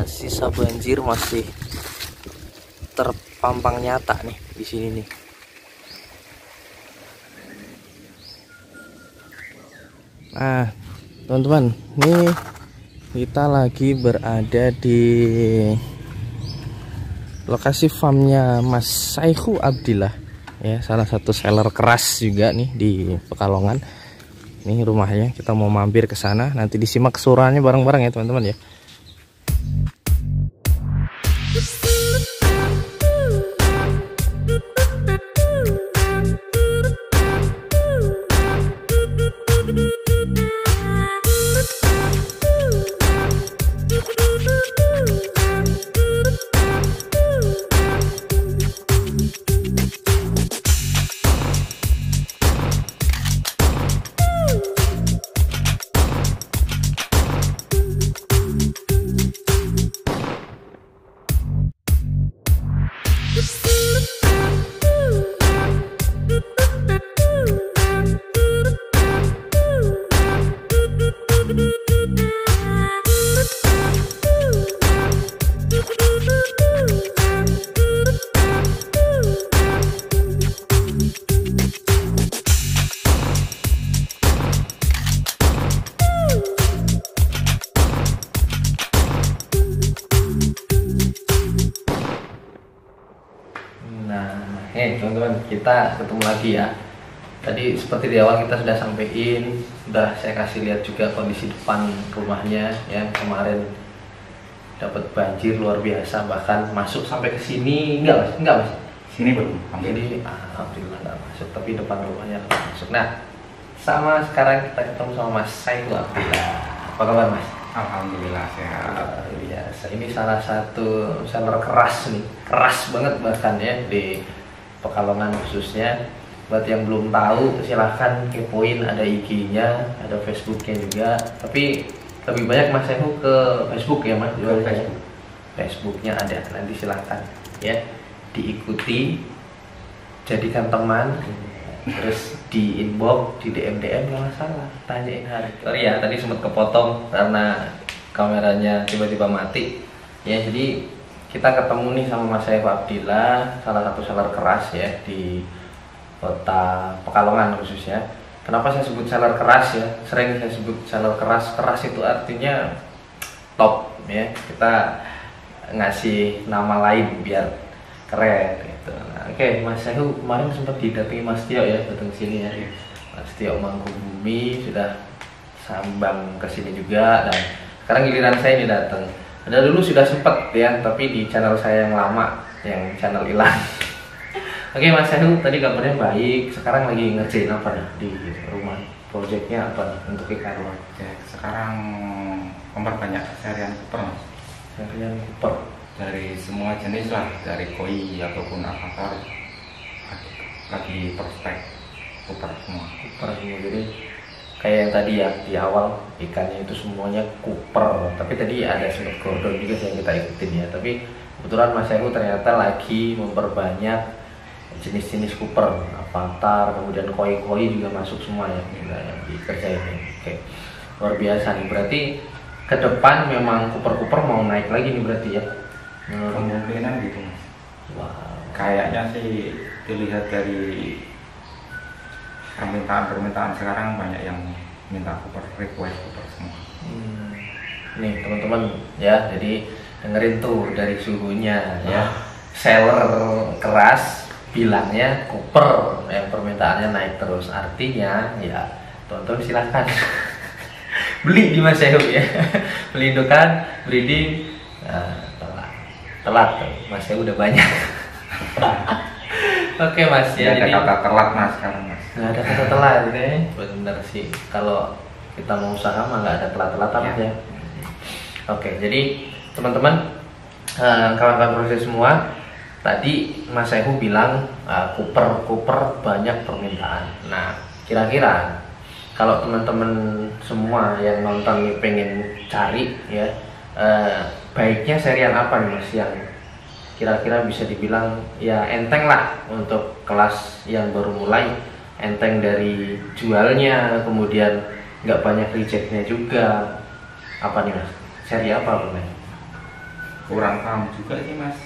sisa banjir masih terpampang nyata nih di sini nih. Nah, teman-teman, nih kita lagi berada di lokasi farmnya Mas Saihu Abdillah, ya, salah satu seller keras juga nih di Pekalongan. Ini rumahnya, kita mau mampir ke sana. Nanti disimak suaranya bareng-bareng ya teman-teman ya. Teman-teman, kita ketemu lagi ya. Tadi seperti di awal kita sudah sampaikan, sudah saya kasih lihat juga kondisi depan rumahnya ya. Kemarin dapat banjir luar biasa, bahkan masuk sampai ke sini. Enggak mas? Sini belum. Jadi alhamdulillah nggak masuk, tapi depan rumahnya masuk. Nah, sama sekarang kita ketemu sama Mas Saihu Abdillah. Apa kabar mas? Alhamdulillah sehat. Biasa. Ini salah satu seller keras nih, keras banget bahkan ya di Pekalongan khususnya. Buat yang belum tahu silahkan kepoin, ada IG-nya, ada Facebook-nya juga. Tapi lebih banyak Mas Saihu ke Facebook ya mas? Facebook. Facebook-nya ada, nanti silahkan ya diikuti, jadikan teman, terus di inbox, di DM nggak masalah, tanyain harga. Sorry ya, tadi sempat kepotong karena kameranya tiba-tiba mati ya. Jadi kita ketemu nih sama Mas Saihu Abdillah, salah satu seller keras ya di kota Pekalongan khususnya. Kenapa saya sebut seller keras ya? Sering saya sebut seller keras. Keras itu artinya top ya. Kita ngasih nama lain biar keren gitu. Nah, oke, Mas Saihu kemarin sempat didatangi Mas Tio ya, datang sini ya. Mas Tio Mangkubumi sudah sambang ke sini juga, dan sekarang giliran saya ini datang. Ada dulu sudah sempet ya, tapi di channel saya yang lama, yang channel hilang. Oke Mas Saihu, tadi kabarnya baik. Sekarang lagi ngerjain apa nih di rumah? Projectnya apa nih untuk ikan rumah? Ya, sekarang memperbanyak sarian Cooper mas. Sarian Cooper dari semua jenis lah, dari koi ataupun avatar. Lagi prospek Cooper semua. Cooper semua, jadi kayak yang tadi ya di awal, ikannya itu semuanya Cooper. Tapi tadi ada sempat gordon juga yang kita ikutin ya. Tapi kebetulan Mas Saihu ternyata lagi memperbanyak jenis-jenis Cooper, avatar, kemudian koi juga masuk semua ya, yang dikerjain. Oke, luar biasa nih. Berarti ke depan memang Cooper mau naik lagi nih berarti ya? Kemungkinan gitu mas. Wow. Kayaknya sih dilihat dari permintaan sekarang banyak yang minta Cooper, request Cooper semua. Nih teman-teman ya, jadi dengerin tuh dari suhunya ya. Seller keras bilangnya Cooper, yang permintaannya naik terus. Artinya ya teman-teman silahkan beli di Mas Saihu ya. Beli indukan, breeding. Nah, telat Mas Saihu udah banyak. Oke mas ya, ada kata telat mas sekarang mas. Nggak ada kata telat deh, benar sih. Kalau kita mau usaha mah nggak ada telat-telatan ya. Oke, jadi teman-teman, kawan-kawan proses semua, tadi Mas Saihu bilang Cooper banyak permintaan. Nah, kira-kira kalau teman-teman semua yang nonton ini pengen cari ya, baiknya serian apa nih mas yang kira-kira bisa dibilang ya enteng lah untuk kelas yang baru mulai, enteng dari jualnya, kemudian nggak banyak rejectnya juga. Apa nih mas? seri apa Mas? Kurang paham juga sih Mas.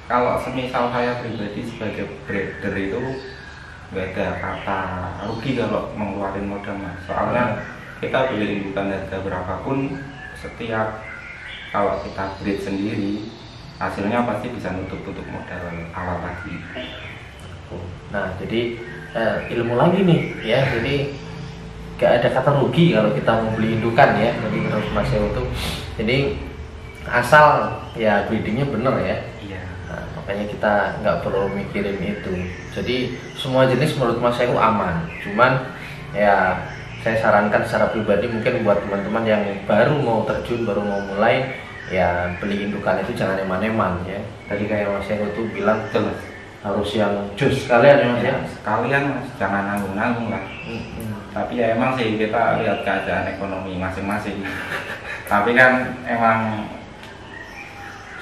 Kalau semisal saya pribadi sebagai trader itu nggak ada kata rugi kalau mengeluarkan modal Mas. Soalnya kita beli indukan harga berapapun, setiap kalau kita breed sendiri hasilnya pasti bisa nutup modal awal tadi. Nah jadi ilmu lagi nih ya, jadi gak ada kata rugi kalau kita mau beli indukan ya. Jadi menurut Mas Heru tuh, jadi asal ya breedingnya bener ya. Iya. Nah, makanya kita nggak perlu mikirin itu. Jadi semua jenis menurut Mas Heru aman. Cuman ya saya sarankan secara pribadi mungkin buat teman-teman yang baru mau terjun, baru mau mulai, ya beli indukan itu jangan eman-eman ya. Tadi kayak Mas Heru tuh bilang Betul. harus yang jus sekalian ya Mas ya. Sekalian Mas, jangan nanggung-nanggung lah. Tapi ya emang sih kita lihat keadaan ekonomi masing-masing. Tapi kan emang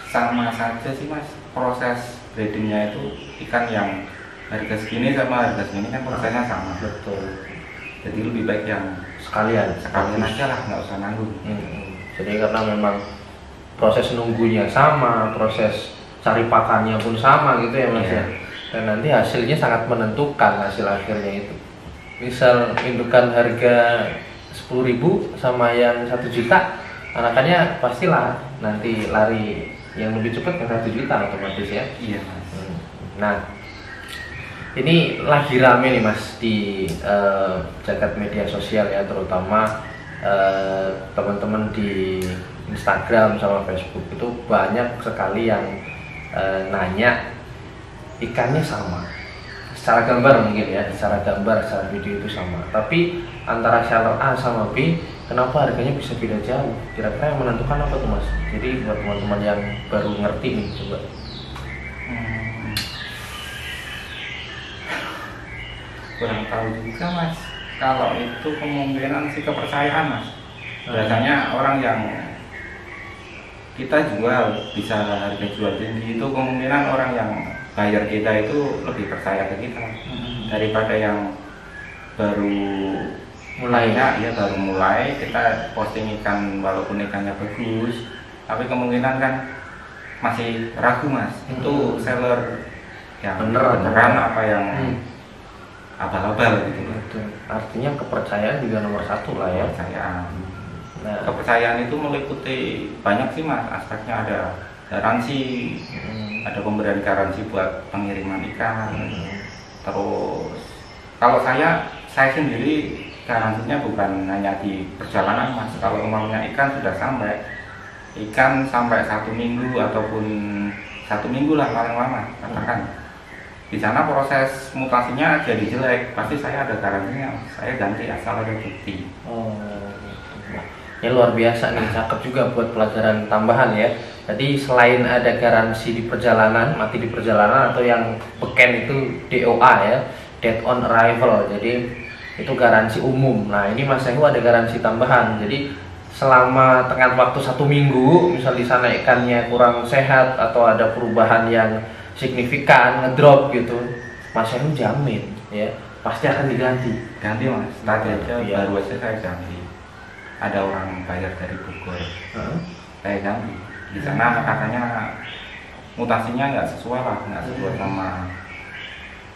sama saja sih Mas, proses breedingnya itu ikan yang harga segini sama harga segini kan prosesnya sama. Betul. Jadi lebih baik yang Sekalian aja lah, nggak usah nanggung. Jadi karena memang proses nunggunya sama, proses cari pakannya pun sama gitu ya Mas ya. Dan nanti hasilnya sangat menentukan hasil akhirnya itu. Misal indukan harga 10.000 sama yang 1 juta, anakannya pastilah nanti lari yang lebih cepat ke 1 juta otomatis ya. Iya Mas. Nah ini lagi rame nih Mas di jagat media sosial ya, terutama teman-teman di Instagram sama Facebook itu banyak sekali yang nanya ikannya sama secara gambar mungkin ya, secara gambar, secara video itu sama, tapi antara seller A sama B kenapa harganya bisa beda jauh? Kira-kira yang menentukan apa tuh Mas? Jadi buat teman-teman yang baru ngerti nih coba. Kurang tahu juga Mas. Kalau itu kemungkinan sih kepercayaan Mas. Biasanya orang yang kita jual bisa harga jual tinggi itu kemungkinan orang yang buyer kita itu lebih percaya ke kita daripada yang baru mulainya. Ya baru mulai kita posting ikan walaupun ikannya bagus, tapi kemungkinan kan masih ragu Mas. Itu seller yang beneran apa yang abal-abal gitu. Betul. Artinya kepercayaan juga nomor satu lah ya. Kepercayaan. Nah, kepercayaan itu meliputi banyak sih Mas, aspeknya ada garansi, ada pemberian garansi buat pengiriman ikan. Terus kalau saya sendiri garansinya bukan hanya di perjalanan Mas. Kalau umpamanya ikan sudah sampai 1 minggu ataupun 1 minggu lah paling lama katakan. Di sana proses mutasinya jadi jelek, pasti saya ada garansinya, saya ganti asal ada bukti. Ya luar biasa nih, cakep juga buat pelajaran tambahan ya. Jadi selain ada garansi di perjalanan, mati di perjalanan, atau yang beken itu DOA ya, Dead on Arrival. Jadi itu garansi umum. Nah ini Mas Heru ada garansi tambahan. Jadi selama tengah waktu 1 minggu, misal di sana ikannya kurang sehat atau ada perubahan yang signifikan, ngedrop gitu, Mas Heru jamin ya pasti akan diganti. Ganti Mas, tadi aja baru aja saya ganti. Ada orang bayar dari Bogor, saya ganti. Di sana katanya mutasinya nggak sesuai sama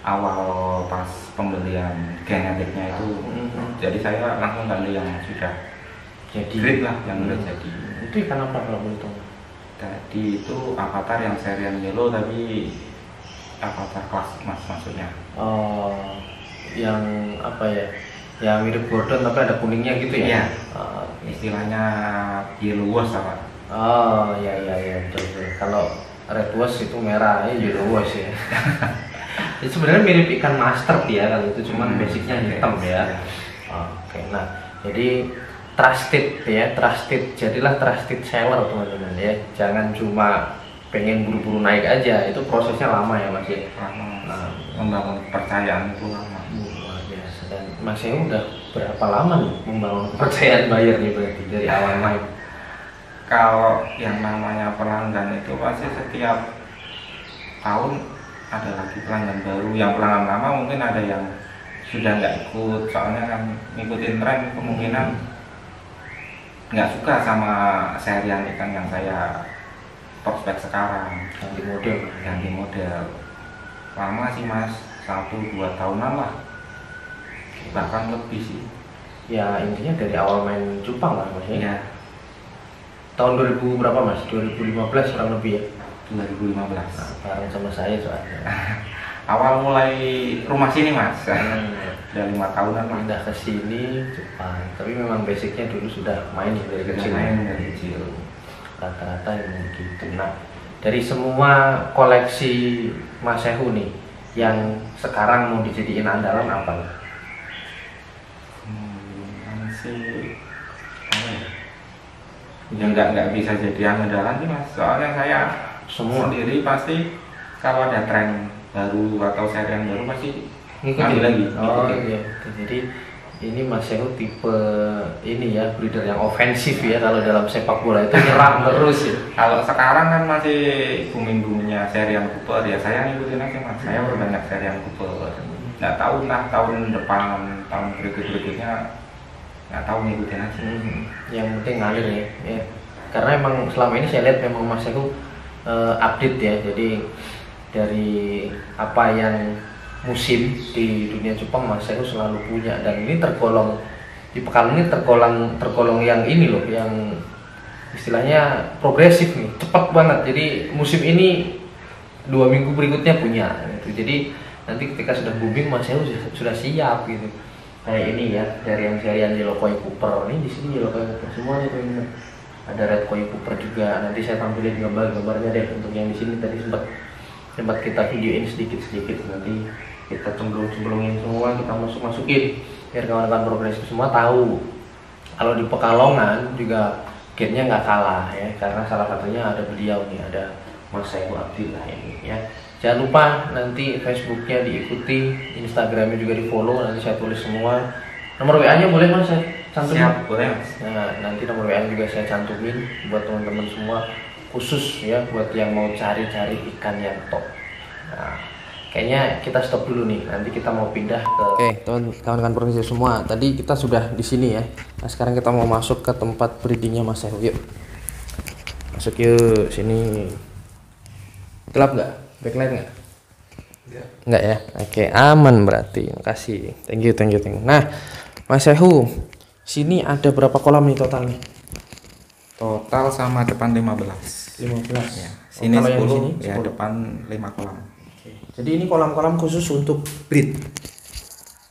awal pas pembelian genetiknya itu. Jadi saya langsung ganti yang sudah jadi grade lah, yang udah jadi. Itu ikan apa kalau boleh tahu? Tadi itu avatar yang serian yellow, tapi avatar kelas Mas maksudnya. Oh, yang apa ya? Yang mirip Gordon tapi ada kuningnya gitu ya? Iya. Istilahnya yellow wash apa? Oh, ya betul. Kalau red wash itu merah, ya yellow wash ya. Jadi sebenarnya mirip ikan mustard ya kalau itu, cuman basicnya hitam ya. Oke, nah jadi trusted ya, jadilah trusted seller teman-teman ya. Jangan cuma pengen buru-buru naik aja, itu prosesnya lama ya Mas ya. Nah, membangun kepercayaan itu lama. Luar biasa. Dan Mas Heru udah berapa lama nih membangun kepercayaan buyer nih berarti dari awal main? Kalau yang namanya pelanggan itu pasti setiap tahun ada lagi pelanggan baru. Yang pelanggan lama mungkin ada yang sudah nggak ikut, soalnya kan ngikutin tren, kemungkinan nggak suka sama serian ikan yang saya prospek sekarang. Ganti model lama sih mas, 1-2 tahunan lah, bahkan lebih sih. Ya intinya dari awal main cupang lah mas ya. Iya. Tahun 2000 berapa mas? 2015 kurang lebih ya? 2015. Nah, bareng sama saya soalnya. Awal mulai rumah sini mas. Udah 5 tahunan lah. Pindah ke sini Jepang, tapi memang basicnya dulu sudah main ya dari kecil. Main dari kecil. Rata-rata yang gitu. Nah, dari semua koleksi Mas Sehu nih, yang sekarang mau dijadiin andalan apa? Masih apa ya? Ya nggak bisa jadi andalan sih mas. Soalnya saya Semua sendiri pasti kalau ada tren baru atau serian baru pasti ngikutin lagi. Oh iya. Jadi ini Mas Sehu tipe ini ya, breeder yang ofensif ya, kalau dalam sepak bola itu nyerang terus ya. Kalau sekarang kan masih booming-boomingnya serian Cooper ya, saya ngikutin aja mas. Saya berbanyak serian Cooper. Nggak tahu lah tahun depan, tahun berikutnya nggak tahu, ngikutin aja. Yang penting ngalir ya. Karena emang selama ini saya lihat memang Mas Sehu update ya. Jadi dari apa yang musim di dunia cupang Mas Sehu selalu punya, dan ini tergolong di pekan ini tergolong yang ini loh, yang istilahnya progresif nih, cepat banget. Jadi musim ini 2 minggu berikutnya punya gitu. Jadi nanti ketika sudah booming Mas Sehu sudah siap gitu. Kayak ini ya, dari yang serian Yellow Koi Cooper ini, di sini Yellow Koi Cooper semua nih teman-teman. Ada Red Koi Cooper juga. Nanti saya tampilin gambarnya deh untuk yang di sini. Tadi sempat kita videoin sedikit, nanti kita cemplungin semua, kita masukin biar kawan-kawan progresif semua tahu. Kalau di Pekalongan juga gennya nggak kalah ya, karena salah satunya ada beliau nih, ada Mas Sehu Abdillah ini ya. Jangan lupa nanti Facebooknya diikuti, Instagramnya juga di follow, nanti saya tulis semua. Nomor WA-nya boleh mas saya cantumin? Siap, boleh mas. Nah, nanti nomor WA juga saya cantumin buat teman-teman semua, khusus ya buat yang mau cari-cari ikan yang top. Nah, kayaknya kita stop dulu nih, nanti kita mau pindah ke... Oke, kawan-kawan progresif semua, tadi kita sudah di sini ya. Nah, sekarang kita mau masuk ke tempat breedingnya Mas Sehu, yuk. Masuk yuk, sini. Gelap nggak? Backlight nggak? Nggak ya? Oke, aman berarti. Makasih. Thank you. Nah, Mas Sehu, sini ada berapa kolam nih total nih? Total sama depan 15. 15 ya. Sini 10, sini, ya 10. depan 5 kolam. Oke. Jadi ini kolam-kolam khusus untuk breed.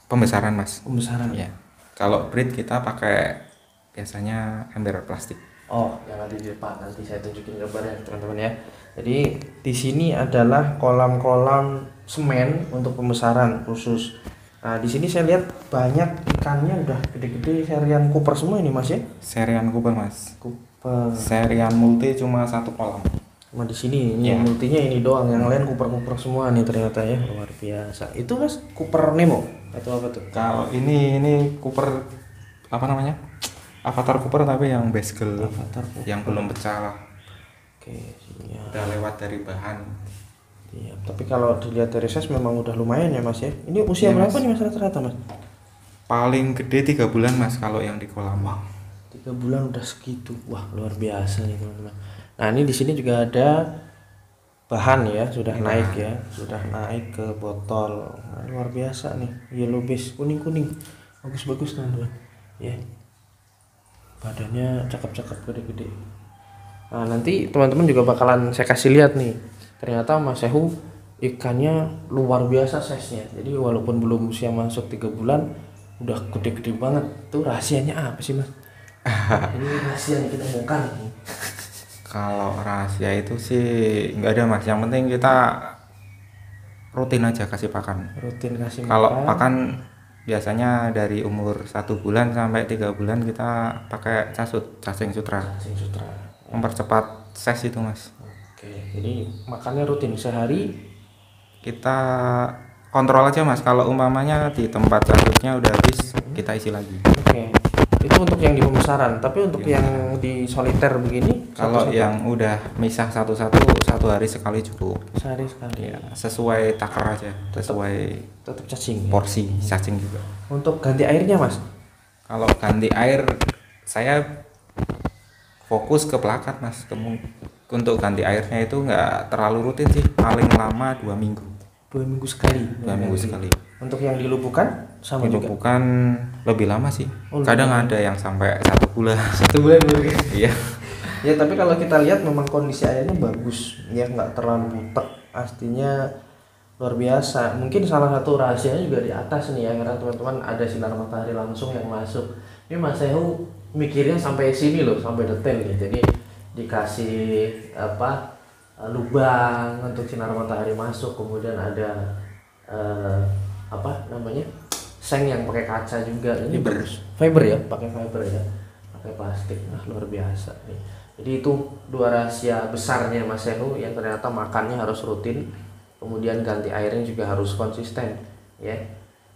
Pembesaran mas. Pembesaran. Ya. Kalau breed kita pakai biasanya ember plastik. Oh, yang ada di depan. Nanti saya tunjukin gambarnya teman-teman ya. Jadi di sini adalah kolam-kolam semen untuk pembesaran khusus. Nah, di sini saya lihat banyak ikannya udah gede-gede, serian Cooper semua ini mas ya? Serian Cooper mas. Cooper. Serian multi cuma 1 kolam. Cuma di sini ini Ya. multinya ini doang, yang lain Cooper semua nih ternyata ya, luar biasa. Itu mas Cooper Nemo atau apa tuh? Kalau ini Cooper apa namanya? Avatar Cooper tapi yang basegel, Avatar Cooper. yang belum pecah lah. Oke, ya. Udah lewat dari bahan. Iya, tapi kalau dilihat dari size memang udah lumayan ya mas ya. Ini usia Ya, berapa mas. nih mas rata-rata mas? Paling gede 3 bulan mas kalau yang di kolam. 3 bulan udah segitu, wah luar biasa nih teman-teman. Nah ini di sini juga ada bahan ya, sudah Ini naik bahan. ya, sudah naik ke botol. Nah, luar biasa nih, yellow base kuning-kuning, bagus-bagus teman-teman. Ya, badannya cakep-cakep, gede-gede. Nah nanti teman-teman juga bakalan saya kasih lihat nih, ternyata Mas Sehu ikannya luar biasa size-nya. Jadi walaupun belum usia masuk 3 bulan udah gede-gede banget. Itu rahasianya apa sih mas? Ini rahasia yang kita bongkar. Kalau rahasia itu sih nggak ada mas. Yang penting kita rutin aja kasih pakan. Rutin kasih Kalau makan. pakan biasanya dari umur 1 bulan sampai 3 bulan kita pakai cacing sutra. Cacing sutra. Mempercepat size itu mas. Oke, jadi makannya rutin sehari. Kita kontrol aja mas. Kalau umpamanya di tempat cacingnya udah habis, kita isi lagi. Oke, itu untuk yang di pembesaran. Tapi untuk Iya. yang di soliter begini, Kalau satu-satu? yang udah misah satu-satu, 1 hari sekali cukup. Sehari sekali. Ya, sesuai takar aja, sesuai Tetap cacing. Ya? porsi cacing juga. Untuk ganti airnya mas? Kalau ganti air, saya fokus ke plakat mas. Untuk ganti airnya itu nggak terlalu rutin sih, paling lama 2 minggu. 2 minggu sekali. 2 minggu sekali. Untuk yang dilubukan sama juga. Dilubukan lebih lama sih. Oh, kadang ada yang sampai 1 bulan. 1 bulan mungkin. Iya. Ya tapi kalau kita lihat memang kondisi airnya bagus, ya nggak terlalu butek, artinya luar biasa. Mungkin salah satu rahasianya juga di atas nih ya, karena teman-teman ada sinar matahari langsung yang masuk. Ini Mas Sehu mikirnya sampai sini loh, sampai detail nih. Jadi dikasih lubang untuk sinar matahari masuk, kemudian ada seng yang pakai kaca juga. Ini fiber ya, pakai fiber ya, pakai plastik. Nah luar biasa nih. Jadi itu 2 rahasia besarnya Mas Sehu, yang ternyata makannya harus rutin, kemudian ganti airnya juga harus konsisten ya.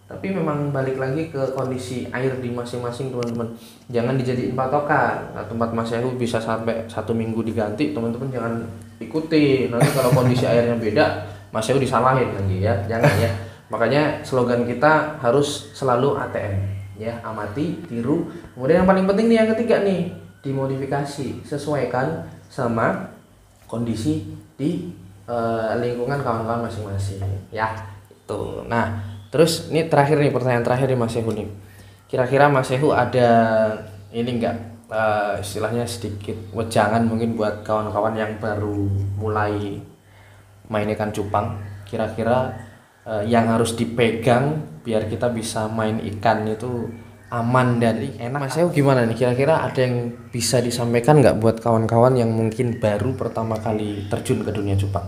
Tapi memang balik lagi ke kondisi air di masing-masing teman-teman, jangan dijadiin patokan. Nah, tempat Mas Sehu bisa sampai 1 minggu diganti, teman-teman jangan ikuti. Nanti kalau kondisi airnya beda, Mas Sehu disalahin lagi ya, jangan ya. Makanya slogan kita harus selalu ATM ya, amati, tiru. Kemudian yang paling penting nih yang ketiga nih, dimodifikasi, sesuaikan sama kondisi di lingkungan kawan-kawan masing-masing ya itu. Nah terus ini terakhir nih, pertanyaan terakhir nih Mas Sehu nih, kira-kira Mas Sehu ada ini enggak istilahnya sedikit wejangan mungkin buat kawan-kawan yang baru mulai main ikan cupang, kira-kira yang harus dipegang biar kita bisa main ikan itu aman dan enak. Mas Sehu gimana nih, kira-kira ada yang bisa disampaikan nggak buat kawan-kawan yang mungkin baru pertama kali terjun ke dunia cupang?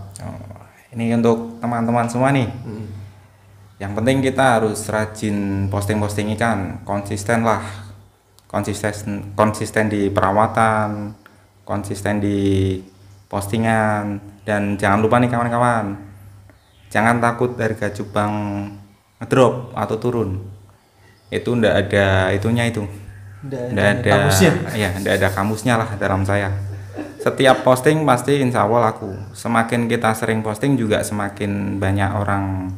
Ini untuk teman-teman semua nih. Yang penting kita harus rajin posting ikan, konsisten lah, konsisten di perawatan, konsisten di postingan, dan jangan lupa nih kawan-kawan, jangan takut harga cupang ngedrop atau turun. Itu ndak ada itunya itu, ndak ada kamusnya. Ya ndak ada kamusnya lah dalam saya. Setiap posting pasti insya Allah laku. Semakin kita sering posting juga semakin banyak orang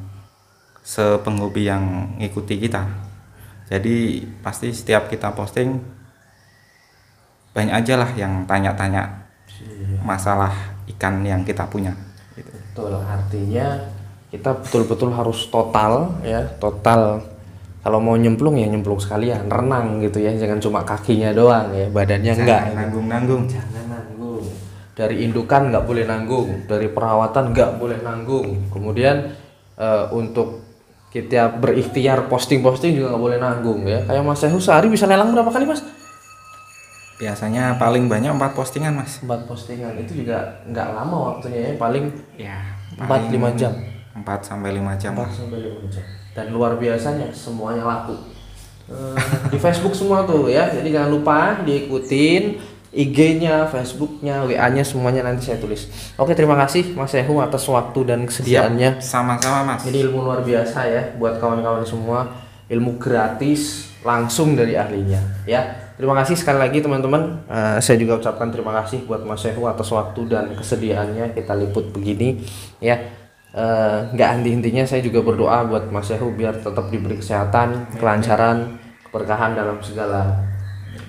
sepenghobi yang ngikuti kita. Jadi pasti setiap kita posting banyak aja lah yang tanya-tanya masalah ikan yang kita punya gitu. Betul, artinya kita betul-betul harus total ya, total. Kalau mau nyemplung ya nyemplung sekalian, renang gitu ya, jangan cuma kakinya doang ya, badannya enggak. Nanggung-nanggung. Jangan nanggung. Dari indukan nggak boleh nanggung, dari perawatan nggak boleh nanggung. Kemudian untuk kita berikhtiar posting-posting juga nggak boleh nanggung ya. Kayak Mas Sehu sehari bisa lelang berapa kali Mas? Biasanya paling banyak 4 postingan Mas. 4 postingan itu juga nggak lama waktunya ya, paling ya 4-5 jam. 4-5 jam. 4-5 jam. Dan luar biasanya semuanya laku di Facebook semua tuh ya. Jadi jangan lupa diikutin IG-nya, Facebook-nya, WA-nya, semuanya nanti saya tulis. Oke, terima kasih Mas Sehu atas waktu dan kesediaannya. Sama-sama Mas. Ini ilmu luar biasa ya buat kawan-kawan semua, ilmu gratis langsung dari ahlinya ya. Terima kasih sekali lagi teman-teman. Saya juga ucapkan terima kasih buat Mas Sehu atas waktu dan kesediaannya kita liput begini ya. Nggak henti-hentinya saya juga berdoa buat Mas Sehu biar tetap diberi kesehatan, kelancaran, keberkahan dalam segala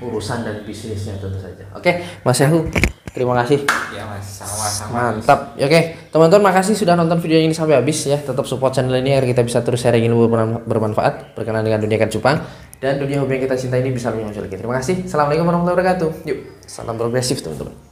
urusan dan bisnisnya tentu saja. Oke, Mas Sehu, terima kasih. Ya Mas, sama-sama. Mantap. Oke, teman-teman makasih sudah nonton video ini sampai habis ya. Tetap support channel ini agar kita bisa terus sharing ilmu bermanfaat berkenaan dengan dunia ikan cupang dan dunia hobi yang kita cintai ini bisa lebih maju lagi. Terima kasih. Assalamualaikum warahmatullahi wabarakatuh. Yuk, salam progresif teman-teman.